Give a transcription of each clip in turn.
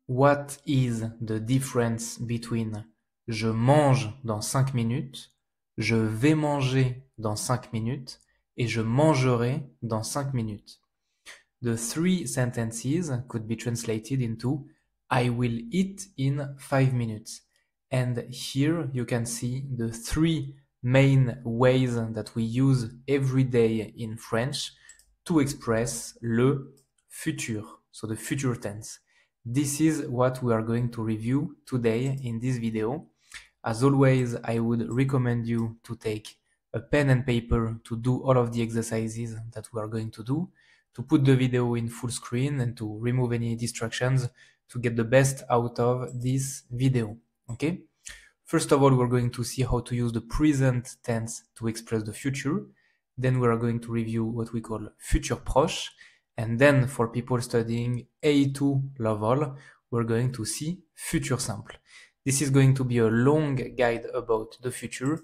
What is the difference between je mange dans 5 minutes, je vais manger dans 5 minutes et je mangerai dans 5 minutes? The three sentences could be translated into I will eat in 5 minutes. And here you can see the three main ways that we use every day in French to express le futur, so the future tense. This is what we are going to review today in this video. As always, I would recommend you to take a pen and paper to do all of the exercises that we are going to do, to put the video in full screen and to remove any distractions to get the best out of this video, okay? First of all, we're going to see how to use the present tense to express the future. Then we are going to review what we call Futur Proche. And then for people studying A2 level, we're going to see Futur Simple. This is going to be a long guide about the future.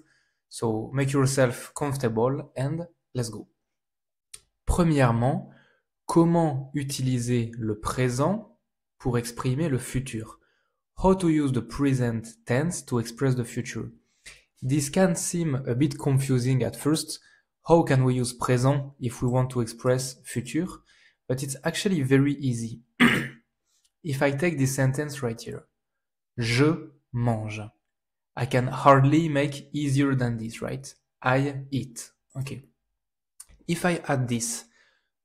So make yourself comfortable and let's go. Premièrement, comment utiliser le présent pour exprimer le futur? How to use the present tense to express the future. This can seem a bit confusing at first. How can we use présent if we want to express futur? But it's actually very easy. If I take this sentence right here, je mange. I can hardly make easier than this, right? I eat. Okay. If I add this,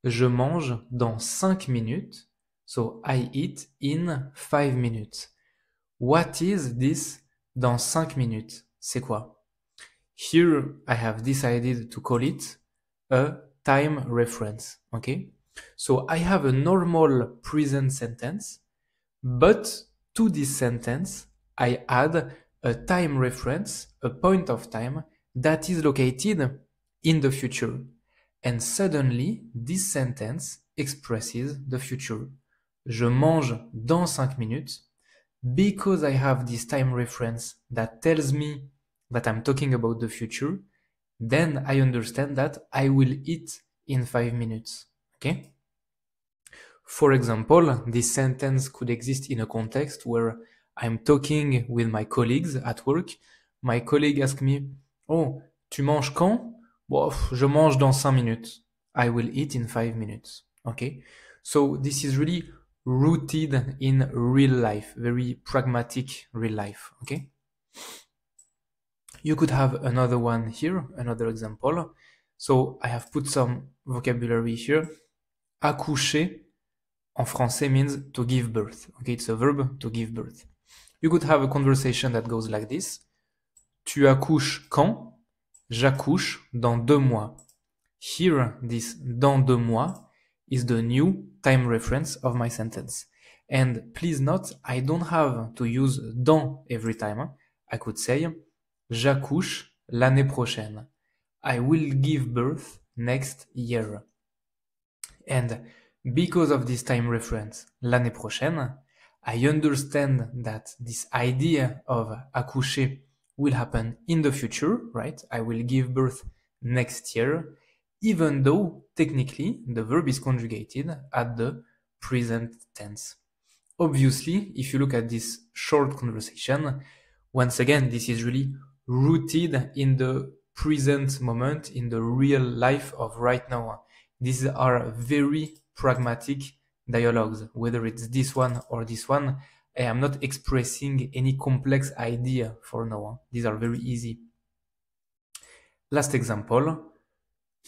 je mange dans 5 minutes. So I eat in 5 minutes. What is this dans 5 minutes? C'est quoi? Here I have decided to call it a time reference. Okay? So I have a normal present sentence, but to this sentence I add a time reference, a point of time that is located in the future. And suddenly this sentence expresses the future. Je mange dans 5 minutes. Because I have this time reference that tells me that I'm talking about the future, then I understand that I will eat in 5 minutes. Okay? For example, this sentence could exist in a context where I'm talking with my colleagues at work. My colleague asks me, "Oh, tu manges quand?" Bon, je mange dans 5 minutes. I will eat in 5 minutes. Okay? So this is really rooted in real life, very pragmatic real life, okay? You could have another one here, another example. So I have put some vocabulary here. Accoucher, en français, means to give birth. Okay, it's a verb to give birth. You could have a conversation that goes like this. Tu accouches quand? J'accouche dans 2 mois. Here, this dans 2 mois is the new time reference of my sentence. And please note, I don't have to use dans every time. I could say, j'accouche l'année prochaine. I will give birth next year. And because of this time reference, l'année prochaine, I understand that this idea of accoucher will happen in the future, right? I will give birth next year, even though technically the verb is conjugated at the present tense. Obviously, if you look at this short conversation, once again, this is really rooted in the present moment, in the real life of right now. These are very pragmatic dialogues, whether it's this one or this one. I am not expressing any complex idea for now. These are very easy. Last example.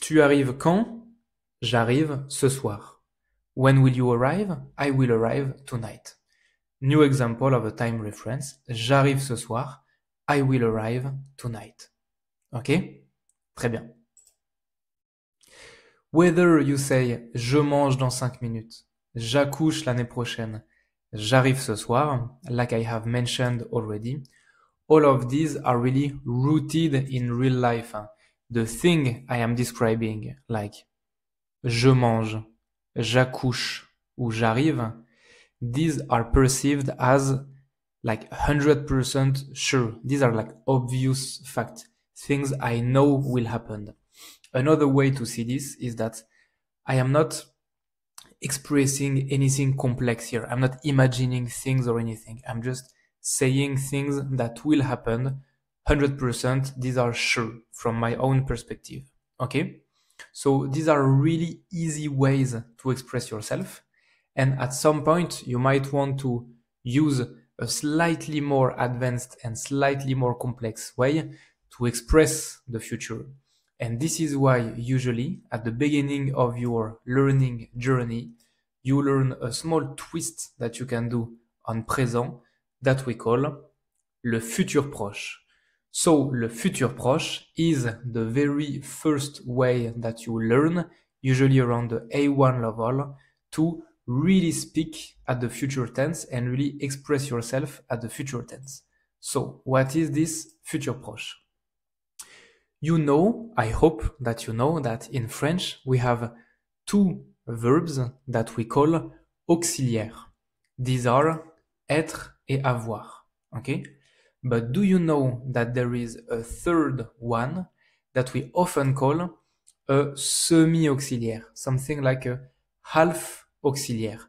Tu arrives quand? J'arrive ce soir. When will you arrive? I will arrive tonight. New example of a time reference. J'arrive ce soir. I will arrive tonight. Ok? Très bien. Whether you say je mange dans 5 minutes, j'accouche l'année prochaine, j'arrive ce soir, like I have mentioned already, all of these are really rooted in real life. The thing I am describing, like je mange, j'accouche ou j'arrive, these are perceived as like 100% sure. These are like obvious facts, things I know will happen. Another way to see this is that I am not expressing anything complex here. I'm not imagining things or anything. I'm just saying things that will happen 100%. These are sure from my own perspective. Okay? So these are really easy ways to express yourself. And at some point, you might want to use a slightly more advanced and slightly more complex way to express the future. And this is why usually at the beginning of your learning journey, you learn a small twist that you can do on présent that we call le futur proche. So le futur proche is the very first way that you learn, usually around the A1 level, to really speak at the future tense and really express yourself at the future tense. So what is this futur proche? You know, I hope that you know that in French we have two verbs that we call auxiliaires. These are être et avoir. Okay? But do you know that there is a third one that we often call a semi-auxiliaire, something like a half auxiliaire,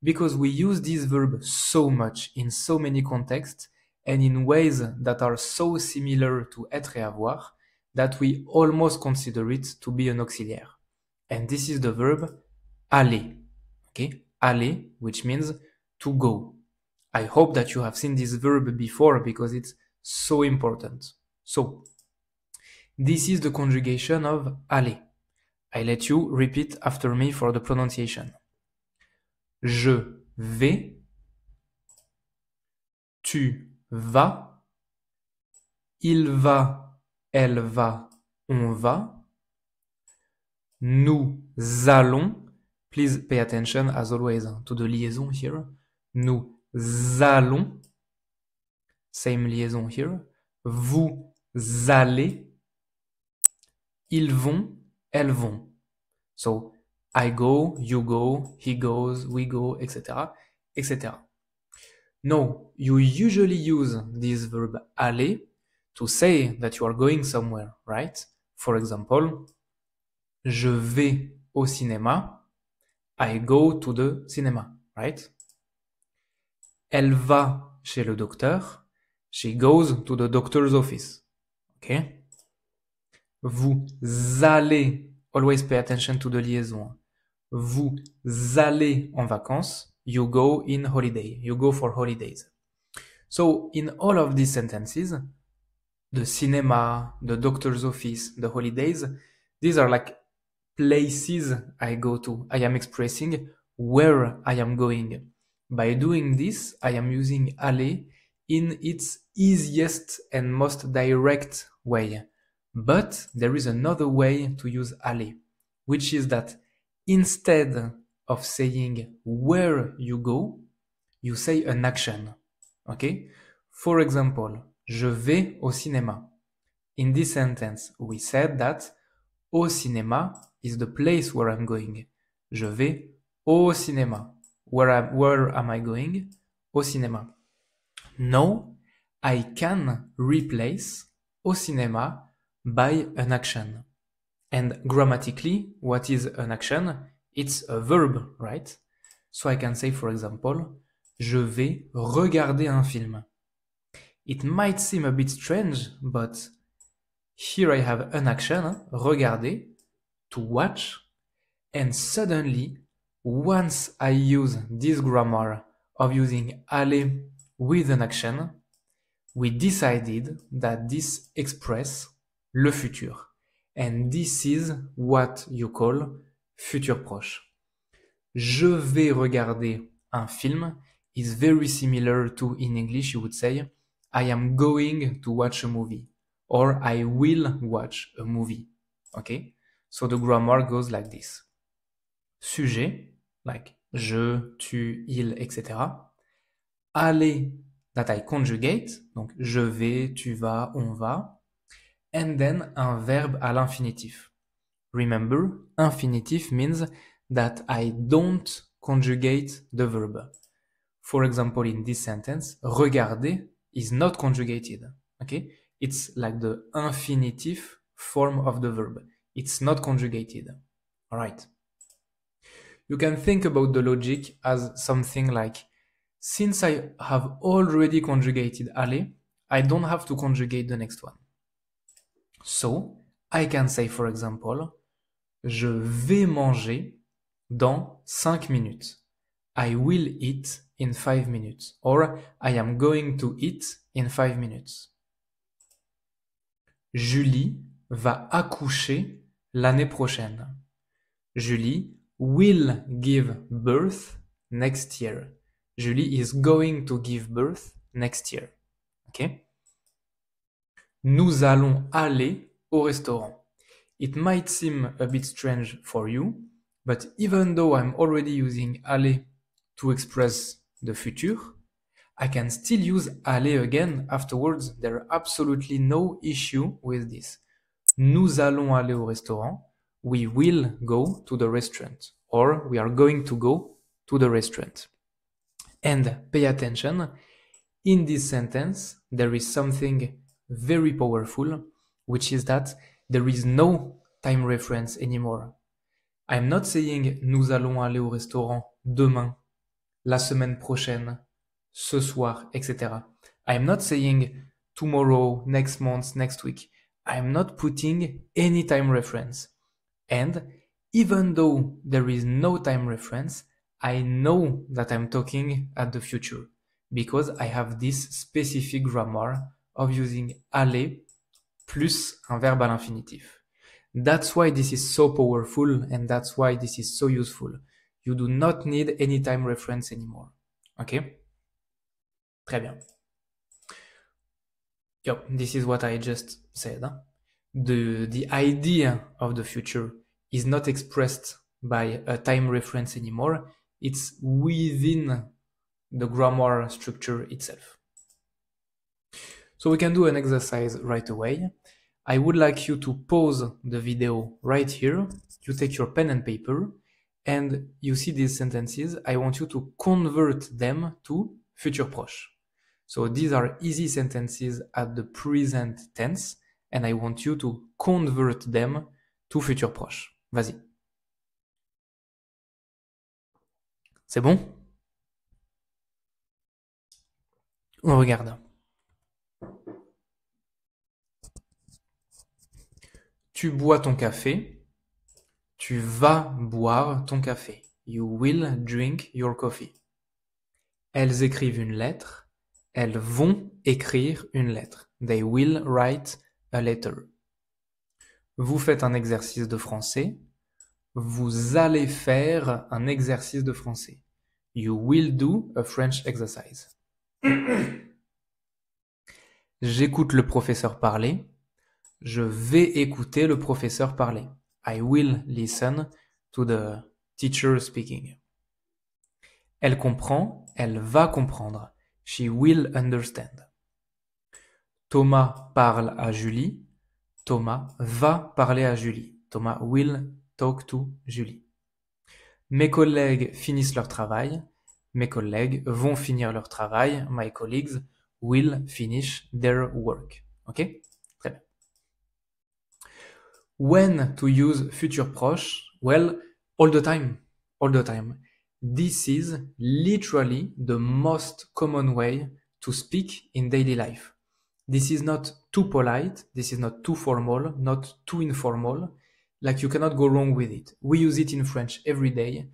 because we use this verb so much in so many contexts and in ways that are so similar to être et avoir that we almost consider it to be an auxiliaire. And this is the verb aller. Okay? Aller, which means to go. I hope that you have seen this verb before because it's so important. So, this is the conjugation of aller. I let you repeat after me for the pronunciation. Je vais, tu vas, il va, elle va, on va, nous allons, please pay attention as always to the liaison here, nous allons, same liaison here, vous allez, ils vont, elles vont. So, I go, you go, he goes, we go, etc., etc. No, you usually use this verb aller to say that you are going somewhere, right? For example, je vais au cinéma, I go to the cinema, right? Elle va chez le docteur, she goes to the doctor's office, okay? Vous allez, always pay attention to the liaison. Vous allez en vacances, you go in holiday, you go for holidays. So in all of these sentences, the cinema, the doctor's office, the holidays, these are like places I go to. I am expressing where I am going. By doing this, I am using aller in its easiest and most direct way. But there is another way to use aller, which is that instead of saying where you go, you say an action. Okay? For example, je vais au cinéma. In this sentence, we said that au cinéma is the place where I'm going. Je vais au cinéma. Where am I going? Au cinéma. Now, I can replace au cinéma by an action. And grammatically, what is an action? It's a verb, right? So I can say, for example, je vais regarder un film. It might seem a bit strange, but here I have an action, regarder, to watch, and suddenly, once I use this grammar of using aller with an action, we decided that this express le futur. And this is what you call futur proche. Je vais regarder un film is very similar to, in English, you would say, I am going to watch a movie, or I will watch a movie. Okay? So the grammar goes like this. Sujet, like je, tu, il, etc. Aller, that I conjugate, donc je vais, tu vas, on va. And then un verbe à l'infinitif. Remember, infinitive means that I don't conjugate the verb. For example, in this sentence, regarder is not conjugated. Okay? It's like the infinitive form of the verb. It's not conjugated. All right. You can think about the logic as something like, since I have already conjugated aller, I don't have to conjugate the next one. So, I can say, for example, je vais manger dans 5 minutes. I will eat in 5 minutes. Or, I am going to eat in 5 minutes. Julie va accoucher l'année prochaine. Julie will give birth next year. Julie is going to give birth next year. Okay? Nous allons aller au restaurant. It might seem a bit strange for you, but even though I'm already using aller to express the future, I can still use aller again afterwards. There are absolutely no issue with this. Nous allons aller au restaurant. We will go to the restaurant. Or we are going to go to the restaurant. And pay attention, in this sentence, there is something very powerful, which is that there is no time reference anymore. I'm not saying nous allons aller au restaurant demain, la semaine prochaine, ce soir, etc. I'm not saying tomorrow, next month, next week. I'm not putting any time reference. And even though there is no time reference, I know that I'm talking at the future because I have this specific grammar of using aller plus un verbe à l'infinitif. That's why this is so powerful and that's why this is so useful. You do not need any time reference anymore. Okay? Très bien. Yep, this is what I just said. The idea of the future is not expressed by a time reference anymore. It's within the grammar structure itself. So we can do an exercise right away. I would like you to pause the video right here. You take your pen and paper and you see these sentences. I want you to convert them to future proche. So these are easy sentences at the present tense and I want you to convert them to futur proche. Vas-y. C'est bon? On regarde. Tu bois ton café. Tu vas boire ton café. You will drink your coffee. Elles écrivent une lettre. Elles vont écrire une lettre. They will write a letter. Vous faites un exercice de français. Vous allez faire un exercice de français. You will do a French exercise. J'écoute le professeur parler. Je vais écouter le professeur parler. I will listen to the teacher speaking. Elle comprend, elle va comprendre. She will understand. Thomas parle à Julie. Thomas va parler à Julie. Thomas will talk to Julie. Mes collègues finissent leur travail. Mes collègues vont finir leur travail. My colleagues will finish their work. Ok? Très bien. When to use future proche? Well, all the time. All the time. This is literally the most common way to speak in daily life. This is not too polite. This is not too formal, not too informal. Like you cannot go wrong with it. We use it in French every day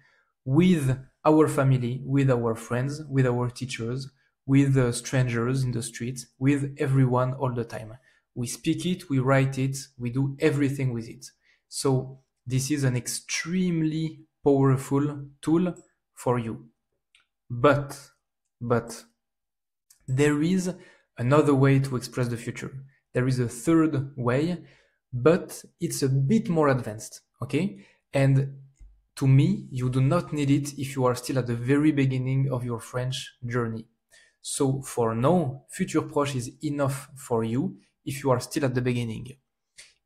with our family, with our friends, with our teachers, with strangers in the street, with everyone all the time. We speak it, we write it, we do everything with it. So this is an extremely powerful tool for you. But there is another way to express the future. There is a third way, but it's a bit more advanced, okay? And to me, you do not need it if you are still at the very beginning of your French journey. So for now, futur proche is enough for you if you are still at the beginning.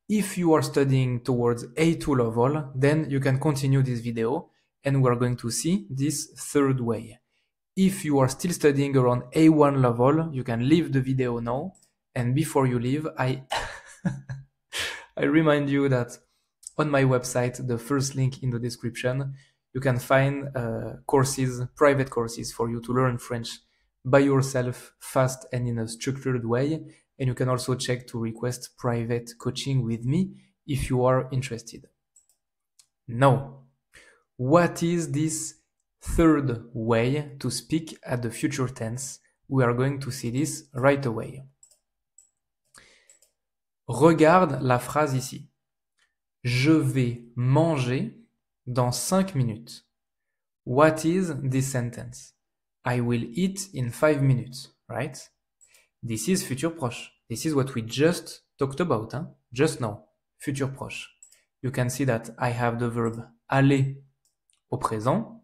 If you are studying towards A2 level, then you can continue this video and we're going to see this third way. If you are still studying around A1 level, you can leave the video now. And before you leave, I remind you that on my website, the first link in the description, You can find courses, private courses for you to learn French by yourself, fast and in a structured way. And you can also check to request private coaching with me if you are interested. Now, what is this third way to speak at the future tense? We are going to see this right away. Regarde la phrase ici. Je vais manger dans 5 minutes. What is this sentence? I will eat in 5 minutes, right? This is futur proche. This is what we just talked about, huh? Just now, futur proche. You can see that I have the verb aller au présent,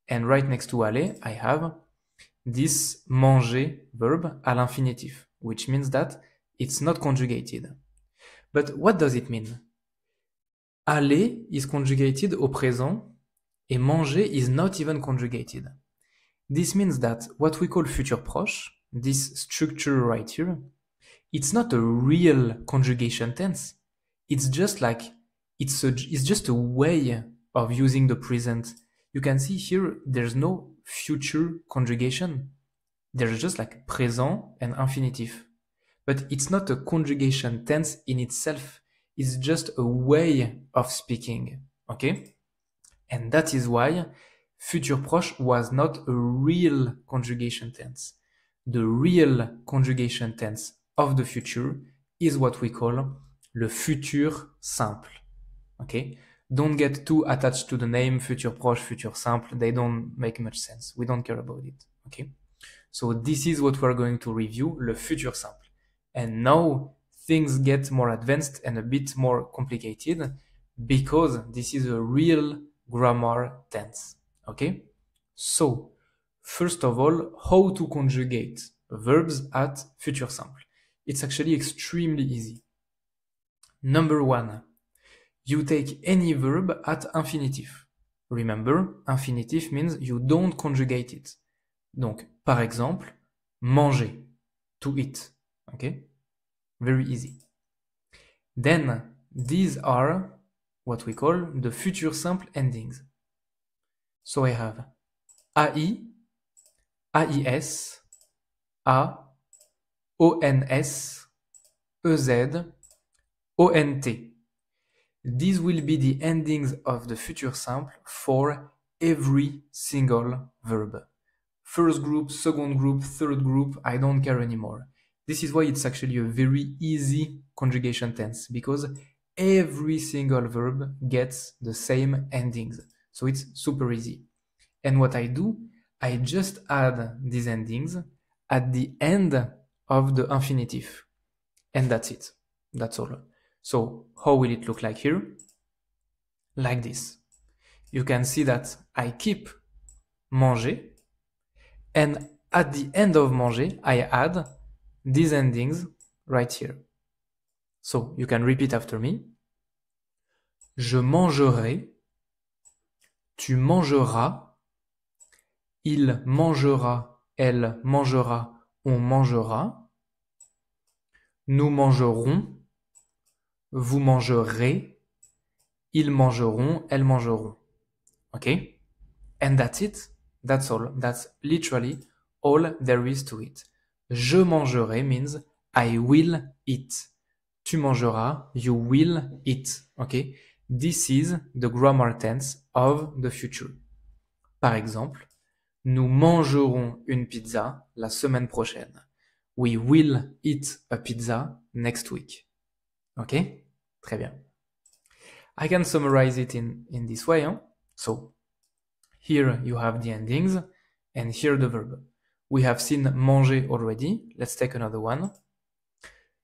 and right next to aller, I have this manger verb à l'infinitif, which means that it's not conjugated. But what does it mean? Aller is conjugated au présent, et manger is not even conjugated. This means that what we call futur proche, this structure right here, it's not a real conjugation tense. It's just like, it's just a way of using the present. You can see here, there's no future conjugation. There's just like présent and infinitive. But it's not a conjugation tense in itself. It's just a way of speaking, okay? And that is why futur proche was not a real conjugation tense. The real conjugation tense of the future is what we call le futur simple, okay? Don't get too attached to the name futur proche, futur simple. They don't make much sense. We don't care about it, okay? So this is what we're going to review, le futur simple. And now things get more advanced and a bit more complicated because this is a real grammar tense, okay? So, first of all, how to conjugate verbs at futur simple. It's actually extremely easy. Number one, you take any verb at infinitive. Remember, infinitive means you don't conjugate it. Donc, par exemple, manger, to eat, okay? Very easy. Then, these are what we call the future simple endings. So I have AI, AIS, A, ONS, EZ, ONT. These will be the endings of the future simple for every single verb. First group, second group, third group, I don't care anymore. This is why it's actually a very easy conjugation tense, because every single verb gets the same endings. So it's super easy. And what I do, I just add these endings at the end of the infinitive. And that's it. That's all. So how will it look like here? Like this. You can see that I keep manger, and at the end of manger, I add these endings right here. So you can repeat after me. Je mangerai, tu mangeras, il mangera, elle mangera, on mangera, nous mangerons, vous mangerez, ils mangeront, elles mangeront. Okay? And that's it. That's all. That's literally all there is to it. Je mangerai means I will eat. Tu mangeras, you will eat. Okay? This is the grammar tense of the future. Par exemple, nous mangerons une pizza la semaine prochaine. We will eat a pizza next week. Okay? Très bien. I can summarize it in this way. Hein? So, here you have the endings, and here the verb. We have seen manger already. Let's take another one.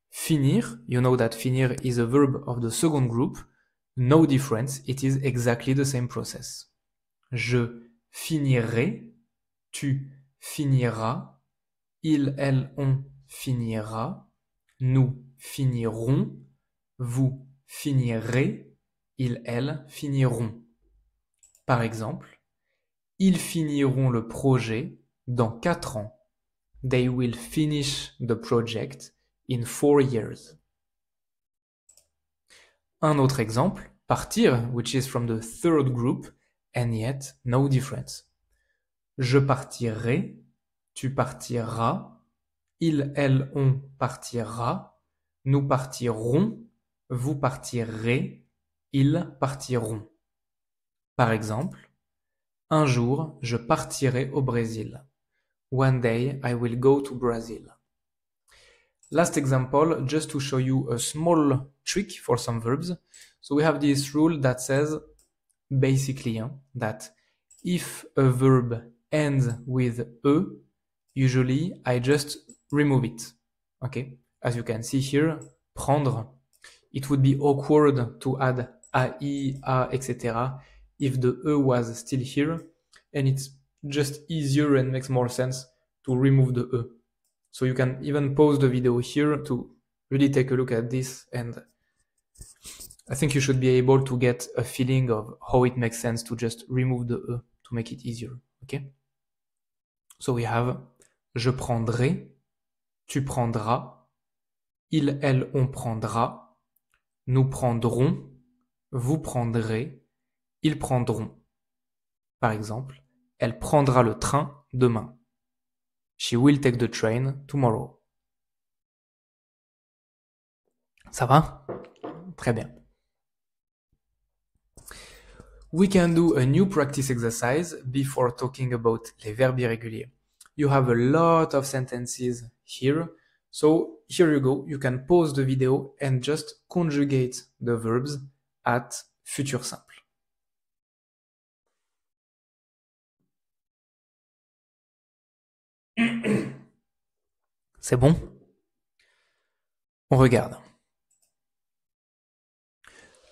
Finir, you know that finir is a verb of the second group. No difference, it is exactly the same process. Je finirai, tu finiras, il, elle, on finira, nous finirons, vous finirez, ils, elles finiront. Par exemple, ils finiront le projet dans 4 ans. They will finish the project in 4 years. Un autre exemple, partir, which is from the third group, and yet no difference. Je partirai, tu partiras, il, elle, on partira, nous partirons, vous partirez, ils partiront. Par exemple, un jour, je partirai au Brésil. One day, I will go to Brazil. Last example, just to show you a small trick for some verbs. So we have this rule that says, basically, that if a verb ends with e, usually I just remove it. Okay, as you can see here, prendre. It would be awkward to add ai, a, etc. if the e was still here, and it's just easier and makes more sense to remove the e. So you can even pause the video here to really take a look at this, and I think you should be able to get a feeling of how it makes sense to just remove the e to make it easier. Okay? So we have je prendrai, tu prendras, il, elle, on prendra, nous prendrons, vous prendrez, ils prendront. Par exemple, elle prendra le train demain. She will take the train tomorrow. Ça va? Très bien. We can do a new practice exercise before talking about les verbes irréguliers. You have a lot of sentences here. So here you go. You can pause the video and just conjugate the verbs at futur simple. C'est bon? On regarde.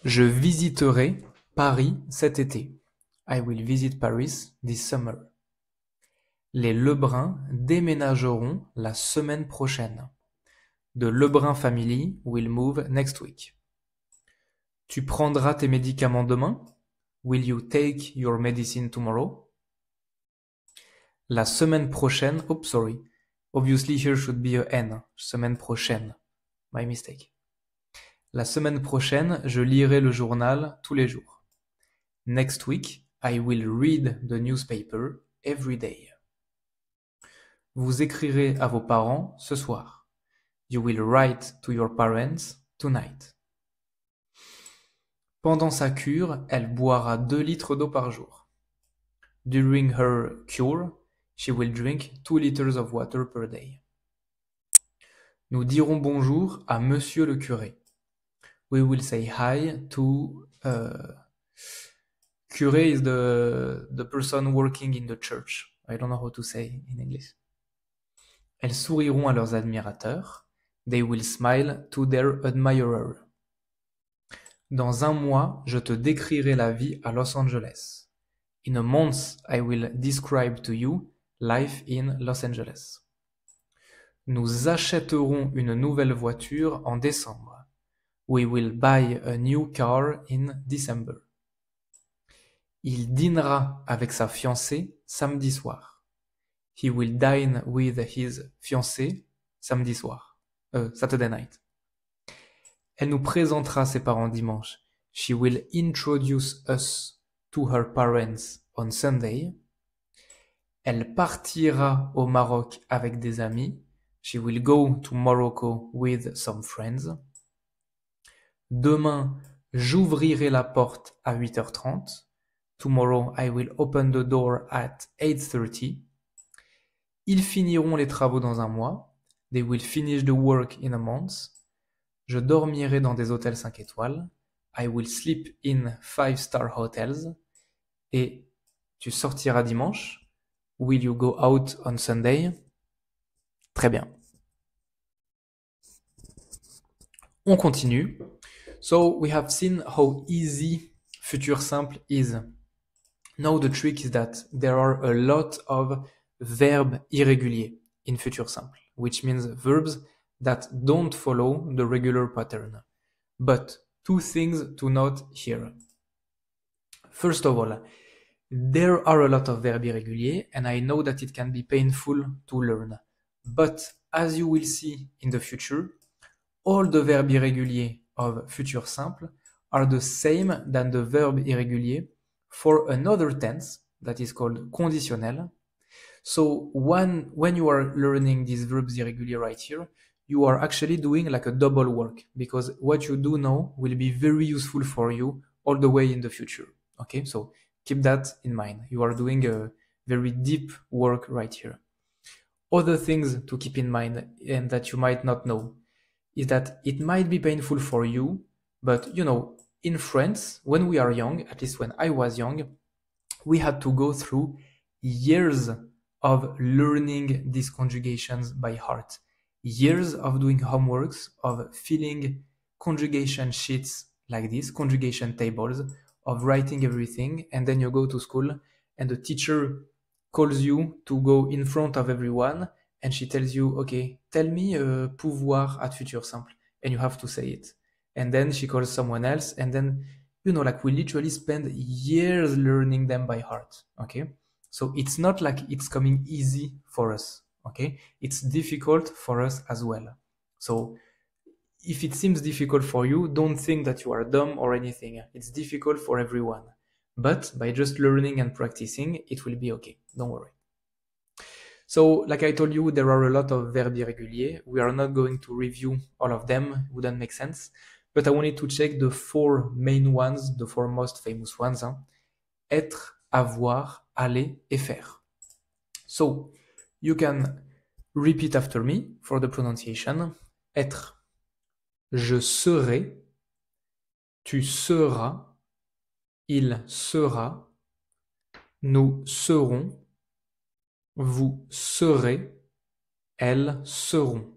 Je visiterai Paris cet été. I will visit Paris this summer. Les Lebrun déménageront la semaine prochaine. The Lebrun family will move next week. Tu prendras tes médicaments demain? Will you take your medicine tomorrow? La semaine prochaine, oops, sorry. Obviously here should be a N. Semaine prochaine. My mistake. La semaine prochaine, je lirai le journal tous les jours. Next week, I will read the newspaper every day. Vous écrirez à vos parents ce soir. You will write to your parents tonight. Pendant sa cure, elle boira 2 litres d'eau par jour. During her cure, she will drink 2 liters of water per day. Nous dirons bonjour à monsieur le curé. We will say hi to... curé is the person working in the church. I don't know how to say in English. Elles souriront à leurs admirateurs. They will smile to their admirer. Dans un mois, je te décrirai la vie à Los Angeles. In a month, I will describe to you life in Los Angeles. Nous achèterons une nouvelle voiture en décembre. We will buy a new car in December. Il dînera avec sa fiancée samedi soir. He will dine with his fiancée samedi soir. Saturday night. Elle nous présentera ses parents dimanche. She will introduce us to her parents on Sunday. Elle partira au Maroc avec des amis. She will go to Morocco with some friends. Demain, j'ouvrirai la porte à 8h30. Tomorrow, I will open the door at 8:30. Ils finiront les travaux dans un mois. They will finish the work in a month. Je dormirai dans des hôtels 5 étoiles. I will sleep in 5-star hotels. Et tu sortiras dimanche. Will you go out on Sunday? Très bien. On continue. So we have seen how easy futur simple is. Now the trick is that there are a lot of verbes irréguliers in futur simple, which means verbs that don't follow the regular pattern. But 2 things to note here. First of all, there are a lot of verbes irréguliers, and I know that it can be painful to learn. But as you will see in the future, all the verbes irréguliers of futur simple are the same than the verb irrégulier for another tense that is called conditionnel. So when you are learning these verbs irregular right here, you are actually doing like a double work, because what you do now will be very useful for you all the way in the future. Okay, so keep that in mind. You are doing a very deep work right here. Other things to keep in mind and that you might not know is that it might be painful for you, but you know, in France, when we are young, at least when I was young, we had to go through years of learning these conjugations by heart, years of doing homeworks, of filling conjugation sheets like this, conjugation tables, of writing everything, and then you go to school and the teacher calls you to go in front of everyone and she tells you, okay, tell me pouvoir at futur simple, and you have to say it. And then she calls someone else, and then, you know, like we literally spend years learning them by heart, okay? So it's not like it's coming easy for us, okay? It's difficult for us as well. So if it seems difficult for you, don't think that you are dumb or anything. It's difficult for everyone. But by just learning and practicing, it will be okay. Don't worry. So, like I told you, there are a lot of verbs irréguliers. We are not going to review all of them. It wouldn't make sense. But I wanted to check the four main ones, the four most famous ones. Être, avoir, aller, et faire. So, you can repeat after me for the pronunciation. Être. Je serai, tu seras, il sera, nous serons, vous serez, elles seront.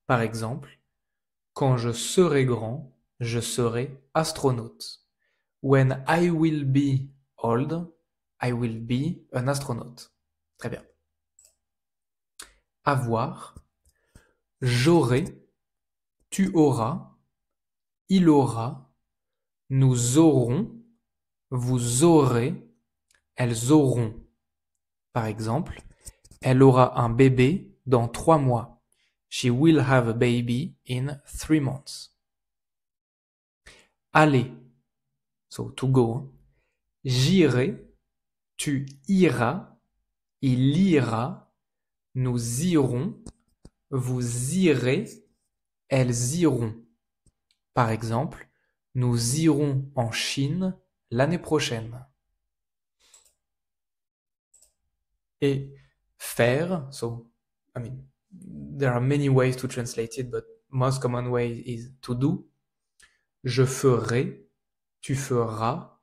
Par exemple, quand je serai grand, je serai astronaute. When I will be old, I will be an astronaut. Très bien. Avoir, j'aurai, tu auras, il aura, nous aurons, vous aurez, elles auront. Par exemple, elle aura un bébé dans 3 mois. She will have a baby in 3 months. Aller, so to go. J'irai, tu iras, il ira, nous irons, vous irez, elles iront. Par exemple, nous irons en Chine l'année prochaine. Et faire, so, I mean, there are many ways to translate it, but most common way is to do. Je ferai, tu feras,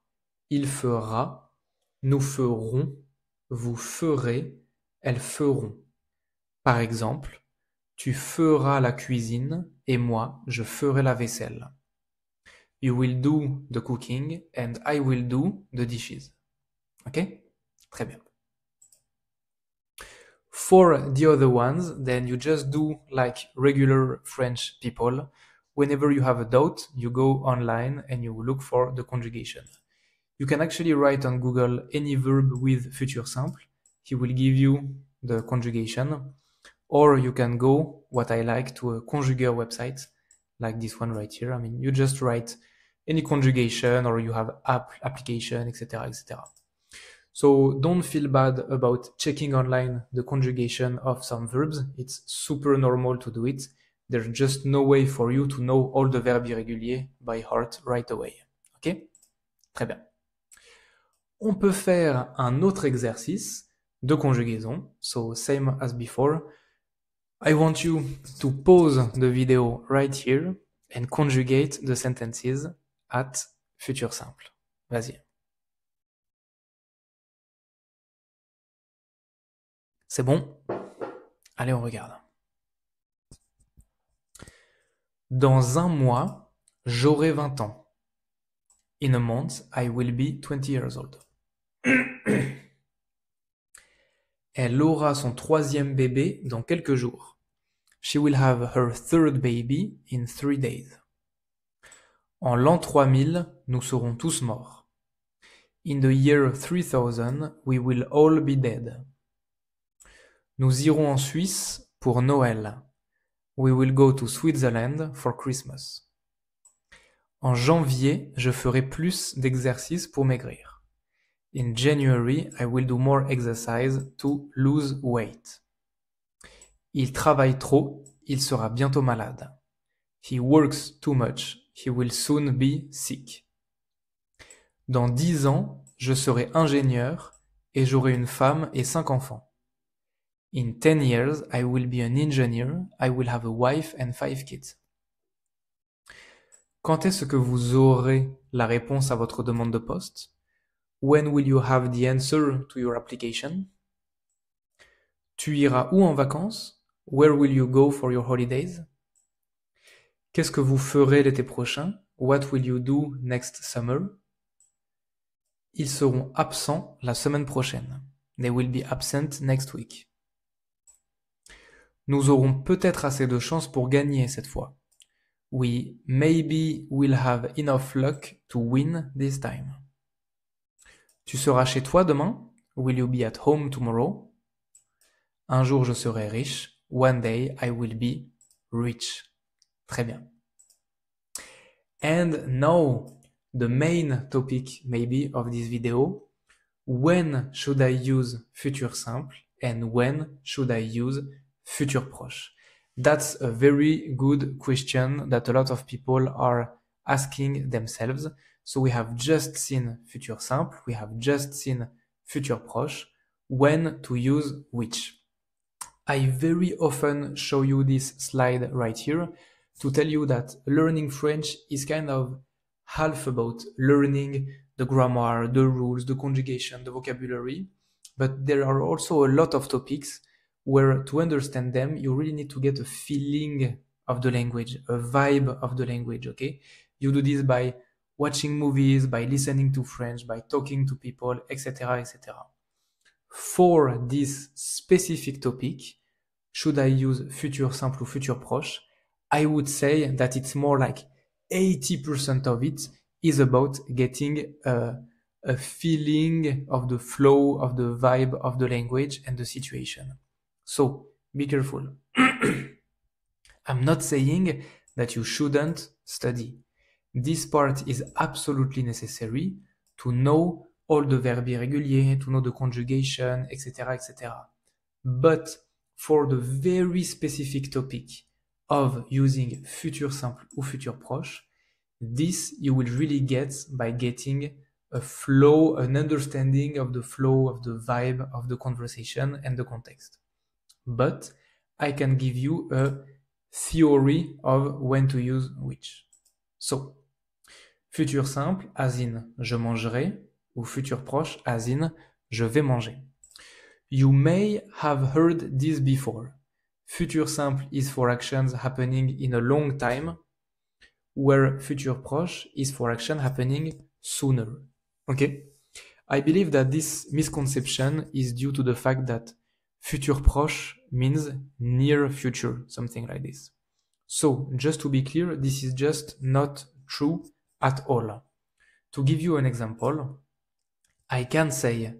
il fera, nous ferons, vous ferez, elles feront. Par exemple, tu feras la cuisine et moi, je ferai la vaisselle. You will do the cooking and I will do the dishes. Ok? Très bien. For the other ones, then you just do like regular French people. Whenever you have a doubt, you go online and you look for the conjugation. You can actually write on Google any verb with futur simple. He will give you the conjugation. Or you can go, what I like, to a conjugateur website, like this one right here. I mean, you just write any conjugation, or you have application, etc., etc. So don't feel bad about checking online the conjugation of some verbs. It's super normal to do it. There's just no way for you to know all the verbes irréguliers by heart right away. Ok? Très bien. On peut faire un autre exercice de conjugaison. So same as before. I want you to pause the video right here and conjugate the sentences at futur simple. Vas-y. C'est bon? Allez, on regarde. Dans un mois, j'aurai 20 ans. In a month, I will be 20 years old. Elle aura son 3e bébé dans quelques jours. She will have her 3rd baby in 3 days. En l'an 3000, nous serons tous morts. In the year 3000, we will all be dead. Nous irons en Suisse pour Noël. We will go to Switzerland for Christmas. En janvier, je ferai plus d'exercices pour maigrir. In January, I will do more exercise to lose weight. Il travaille trop, il sera bientôt malade. He works too much, he will soon be sick. Dans 10 ans, je serai ingénieur et j'aurai une femme et 5 enfants. In 10 years, I will be an engineer, I will have a wife and 5 kids. Quand est-ce que vous aurez la réponse à votre demande de poste? When will you have the answer to your application? Tu iras où en vacances? Where will you go for your holidays? Qu'est-ce que vous ferez l'été prochain? What will you do next summer? Ils seront absents la semaine prochaine. They will be absent next week. Nous aurons peut-être assez de chance pour gagner cette fois. We maybe will have enough luck to win this time. Tu seras chez toi demain? Will you be at home tomorrow? Un jour je serai riche. One day I will be rich. Très bien. And now, the main topic maybe of this video. When should I use futur simple and when should I use futur proche? That's a very good question that a lot of people are asking themselves. So we have just seen futur simple, we have just seen futur proche, when to use which. I very often show you this slide right here to tell you that learning French is kind of half about learning the grammar, the rules, the conjugation, the vocabulary, but there are also a lot of topics where to understand them, you really need to get a feeling of the language, a vibe of the language, okay? You do this by watching movies, by listening to French, by talking to people, etc., etc. For this specific topic, should I use futur simple or futur proche? I would say that it's more like 80% of it is about getting a feeling of the flow, of the vibe of the language and the situation. So, be careful. I'm not saying that you shouldn't study. This part is absolutely necessary to know all the verbs irregular, to know the conjugation, etc., etc. But for the very specific topic of using futur simple ou futur proche, this you will really get by getting a flow, an understanding of the flow, of the vibe, of the conversation and the context. But I can give you a theory of when to use which. So, futur simple as in je mangerai ou futur proche as in je vais manger. You may have heard this before. Futur simple is for actions happening in a long time, where futur proche is for action happening sooner. Okay? I believe that this misconception is due to the fact that futur proche means near future, something like this. So, just to be clear, this is just not true at all. To give you an example, I can say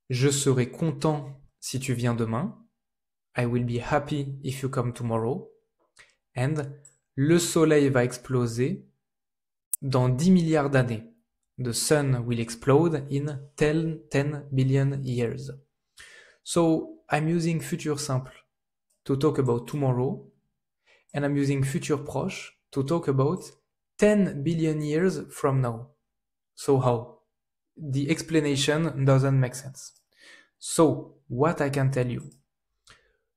je serai content si tu viens demain. I will be happy if you come tomorrow. And le soleil va exploser dans 10 milliards d'années. The sun will explode in 10 billion years. So I'm using futur simple to talk about tomorrow, and I'm using futur proche to talk about 10 billion years from now. So how? The explanation doesn't make sense. So what I can tell you,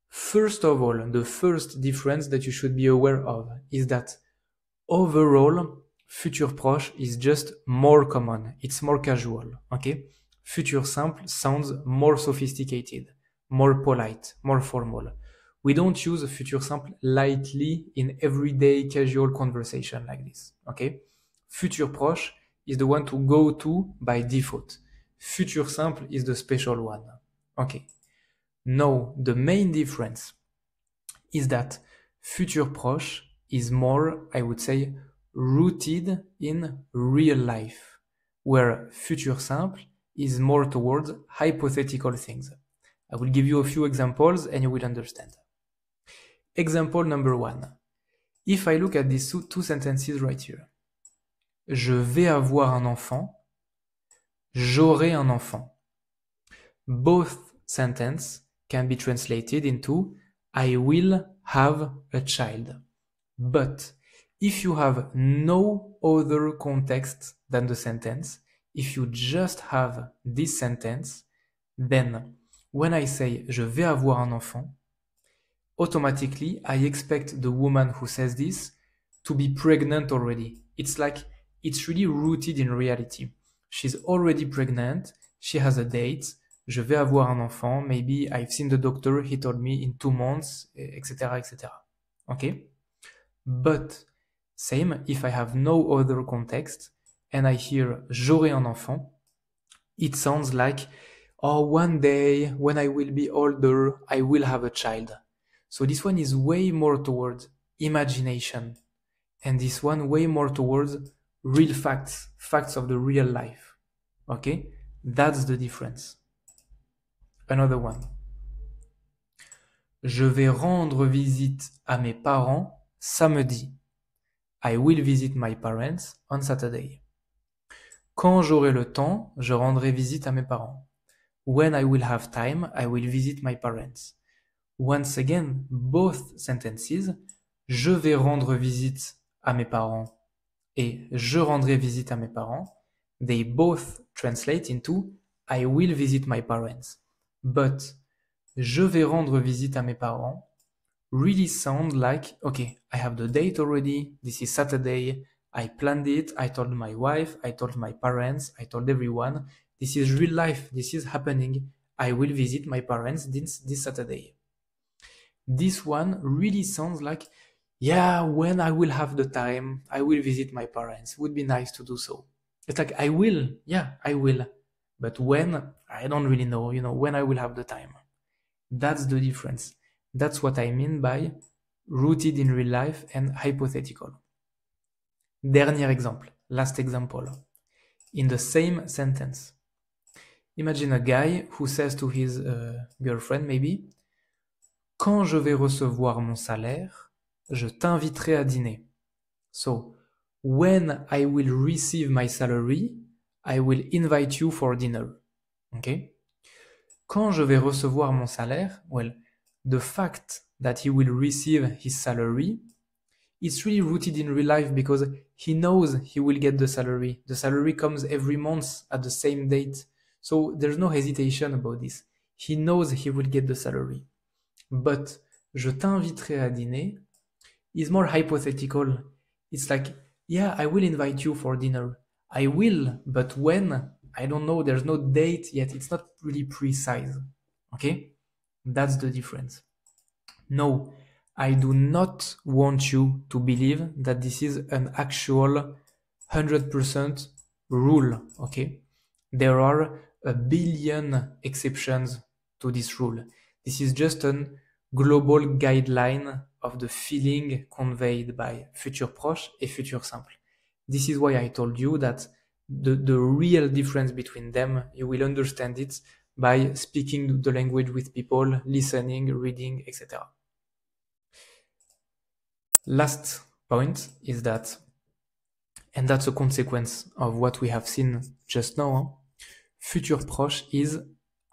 first of all, the first difference that you should be aware of is that overall, futur proche is just more common. It's more casual, okay? Futur simple sounds more sophisticated, more polite, more formal. We don't use futur simple lightly in everyday casual conversation like this, okay? Futur proche is the one to go to by default. Futur simple is the special one, okay? Now, the main difference is that futur proche is more, I would say, rooted in real life, where futur simple is more towards hypothetical things. I will give you a few examples and you will understand. Example number 1. If I look at these two sentences right here, je vais avoir un enfant, j'aurai un enfant. Both sentences can be translated into I will have a child. But if you have no other context than the sentence, if you just have this sentence, then when I say je vais avoir un enfant, automatically I expect the woman who says this to be pregnant already. It's like it's really rooted in reality. She's already pregnant, she has a date, je vais avoir un enfant, maybe I've seen the doctor, he told me in 2 months, etc., etc. Okay? But same, if I have no other context and I hear j'aurai un enfant, it sounds like, oh, one day when I will be older, I will have a child. So this one is way more towards imagination, and this one way more towards real facts, facts of the real life. Okay? That's the difference. Another one. Je vais rendre visite à mes parents samedi. I will visit my parents on Saturday. Quand j'aurai le temps, je rendrai visite à mes parents. When I will have time, I will visit my parents. Once again, both sentences, je vais rendre visite à mes parents et je rendrai visite à mes parents, they both translate into I will visit my parents. But je vais rendre visite à mes parents really sound like, okay, I have the date already, this is Saturday, I planned it, I told my wife, I told my parents, I told everyone, this is real life, this is happening, I will visit my parents this Saturday. This one really sounds like, yeah, when I will have the time, I will visit my parents, would be nice to do so. It's like, I will, yeah, I will. But when, I don't really know, when I will have the time. That's the difference. That's what I mean by rooted in real life and hypothetical. Dernier exemple, last example. In the same sentence. Imagine a guy who says to his girlfriend, maybe, quand je vais recevoir mon salaire, je t'inviterai à dîner. So, when I will receive my salary, I will invite you for dinner. Okay? Quand je vais recevoir mon salaire, well, the fact that he will receive his salary, it's really rooted in real life because he knows he will get the salary. The salary comes every month at the same date. So there's no hesitation about this. He knows he will get the salary. But je t'inviterai à dîner is more hypothetical. It's like, yeah, I will invite you for dinner. I will, but when? I don't know. There's no date yet. It's not really precise. Okay? That's the difference. No, I do not want you to believe that this is an actual 100% rule. Okay? There are a billion exceptions to this rule. This is just a global guideline of the feeling conveyed by Futur Proche et Futur Simple. This is why I told you that the real difference between them, you will understand it by speaking the language with people, listening, reading, etc. Last point is that, and that's a consequence of what we have seen just now, Futur Proche is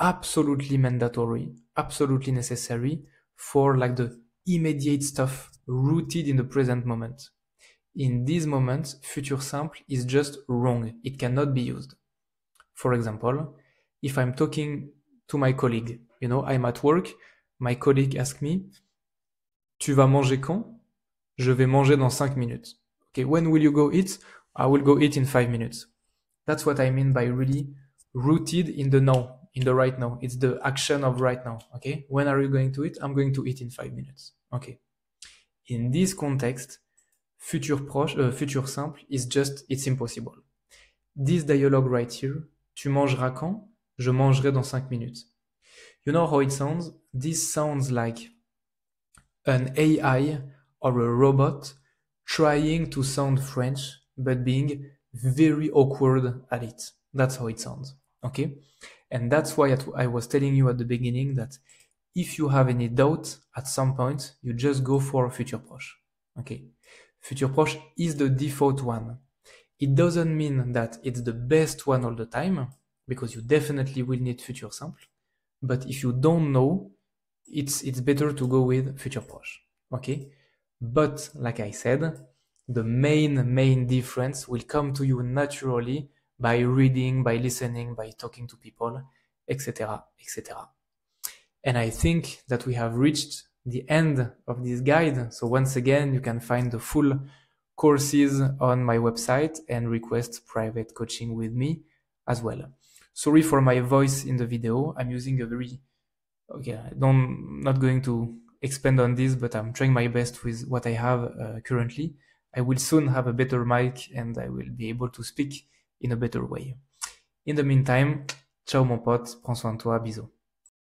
absolutely mandatory, absolutely necessary for like the immediate stuff rooted in the present moment. In these moments, Futur Simple is just wrong. It cannot be used. For example, if I'm talking to my colleague, I'm at work, my colleague asks me, tu vas manger quand? Je vais manger dans 5 minutes. Okay, when will you go eat? I will go eat in 5 minutes. That's what I mean by really rooted in the now, in the right now. It's the action of right now. Okay, when are you going to eat? I'm going to eat in 5 minutes. Okay. In this context, Futur Simple is just, it's impossible. This dialogue right here, tu mangeras quand? Je mangerai dans 5 minutes. You know how it sounds? This sounds like an AI or a robot trying to sound French, but being very awkward at it. That's how it sounds. Okay? And that's why I was telling you at the beginning that if you have any doubt at some point, you just go for Futur Proche. Okay? Futur Proche is the default one. It doesn't mean that it's the best one all the time. because you definitely will need Futur Simple. But if you don't know, it's better to go with Futur Proche, okay? But like I said, the main difference will come to you naturally by reading, by listening, by talking to people, etc., etc. And I think that we have reached the end of this guide. So once again, you can find the full courses on my website and request private coaching with me as well. Sorry for my voice in the video. I'm using a very, okay, not going to expand on this, but I'm trying my best with what I have currently. I will soon have a better mic and I will be able to speak in a better way. In the meantime, ciao mon pote, prends soin de toi, bisous.